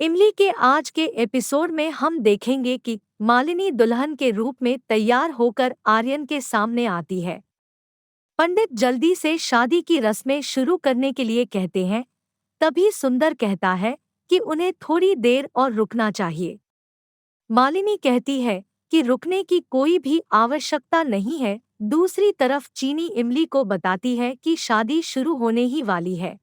इमली के आज के एपिसोड में हम देखेंगे कि मालिनी दुल्हन के रूप में तैयार होकर आर्यन के सामने आती है। पंडित जल्दी से शादी की रस्में शुरू करने के लिए कहते हैं। तभी सुंदर कहता है कि उन्हें थोड़ी देर और रुकना चाहिए। मालिनी कहती है कि रुकने की कोई भी आवश्यकता नहीं है। दूसरी तरफ चीनी इमली को बताती है कि शादी शुरू होने ही वाली है।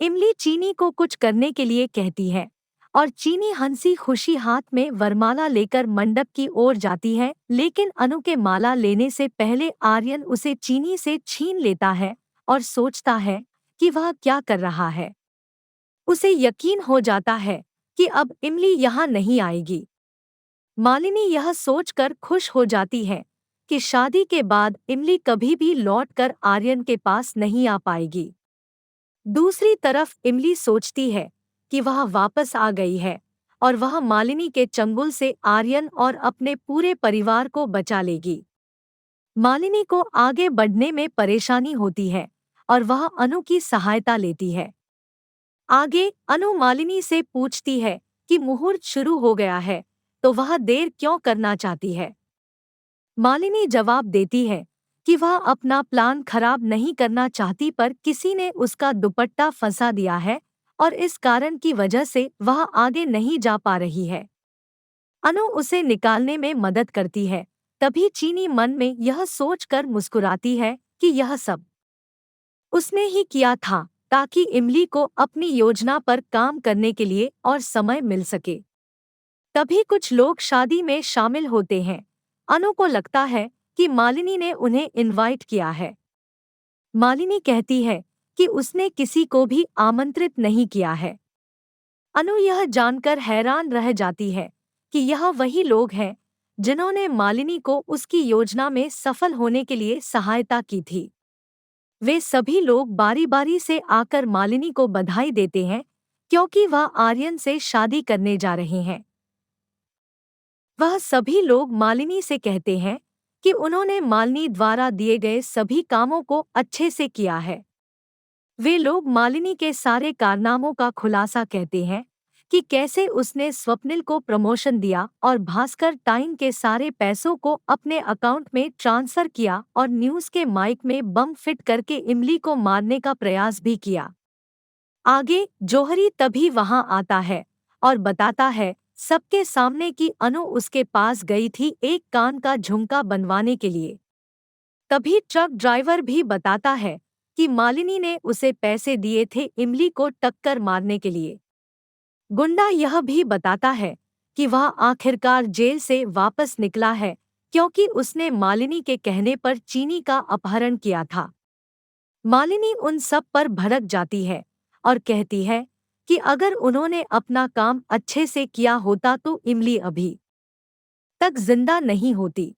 इमली चीनी को कुछ करने के लिए कहती है और चीनी हंसी खुशी हाथ में वरमाला लेकर मंडप की ओर जाती है, लेकिन अनु के माला लेने से पहले आर्यन उसे चीनी से छीन लेता है और सोचता है कि वह क्या कर रहा है। उसे यकीन हो जाता है कि अब इमली यहाँ नहीं आएगी। मालिनी यह सोचकर खुश हो जाती है कि शादी के बाद इमली कभी भी लौटकर आर्यन के पास नहीं आ पाएगी। दूसरी तरफ इमली सोचती है कि वह वापस आ गई है और वह मालिनी के चंगुल से आर्यन और अपने पूरे परिवार को बचा लेगी। मालिनी को आगे बढ़ने में परेशानी होती है और वह अनु की सहायता लेती है। आगे अनु मालिनी से पूछती है कि मुहूर्त शुरू हो गया है, तो वह देर क्यों करना चाहती है। मालिनी जवाब देती है कि वह अपना प्लान खराब नहीं करना चाहती, पर किसी ने उसका दुपट्टा फंसा दिया है और इस कारण की वजह से वह आगे नहीं जा पा रही है। अनु उसे निकालने में मदद करती है। तभी चीनी मन में यह सोचकर मुस्कुराती है कि यह सब उसने ही किया था ताकि इमली को अपनी योजना पर काम करने के लिए और समय मिल सके। तभी कुछ लोग शादी में शामिल होते हैं। अनु को लगता है कि मालिनी ने उन्हें इनवाइट किया है। मालिनी कहती है कि उसने किसी को भी आमंत्रित नहीं किया है। अनु यह जानकर हैरान रह जाती है कि यह वही लोग हैं जिन्होंने मालिनी को उसकी योजना में सफल होने के लिए सहायता की थी। वे सभी लोग बारी-बारी से आकर मालिनी को बधाई देते हैं क्योंकि वह आर्यन से शादी करने जा रहे हैं। वह सभी लोग मालिनी से कहते हैं कि उन्होंने मालिनी द्वारा दिए गए सभी कामों को अच्छे से किया है। वे लोग मालिनी के सारे कारनामों का खुलासा कहते हैं कि कैसे उसने स्वप्निल को प्रमोशन दिया और भास्कर टाइम के सारे पैसों को अपने अकाउंट में ट्रांसफर किया और न्यूज़ के माइक में बम फिट करके इमली को मारने का प्रयास भी किया। आगे जौहरी तभी वहां आता है और बताता है सबके सामने कि अनु उसके पास गई थी एक कान का झुमका बनवाने के लिए। तभी ट्रक ड्राइवर भी बताता है कि मालिनी ने उसे पैसे दिए थे इमली को टक्कर मारने के लिए। गुंडा यह भी बताता है कि वह आखिरकार जेल से वापस निकला है क्योंकि उसने मालिनी के कहने पर चीनी का अपहरण किया था। मालिनी उन सब पर भड़क जाती है और कहती है कि अगर उन्होंने अपना काम अच्छे से किया होता तो इमली अभी तक जिंदा नहीं होती।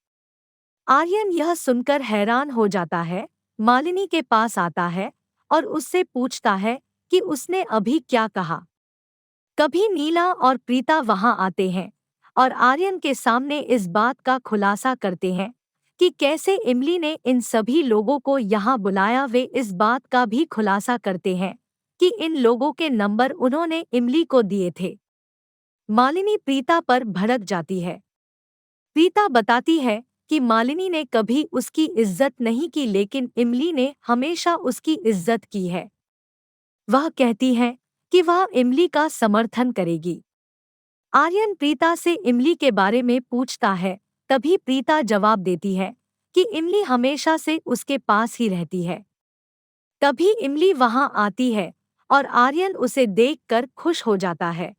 आर्यन यह सुनकर हैरान हो जाता है, मालिनी के पास आता है और उससे पूछता है कि उसने अभी क्या कहा। कभी नीला और प्रीता वहां आते हैं और आर्यन के सामने इस बात का खुलासा करते हैं कि कैसे इमली ने इन सभी लोगों को यहाँ बुलाया। वे इस बात का भी खुलासा करते हैं कि इन लोगों के नंबर उन्होंने इमली को दिए थे। मालिनी प्रीता पर भड़क जाती है। प्रीता बताती है कि मालिनी ने कभी उसकी इज्जत नहीं की, लेकिन इमली ने हमेशा उसकी इज्जत की है। वह कहती है कि वह इमली का समर्थन करेगी। आर्यन प्रीता से इमली के बारे में पूछता है। तभी प्रीता जवाब देती है कि इमली हमेशा से उसके पास ही रहती है। तभी इमली वहां आती है और आर्यन उसे देखकर खुश हो जाता है।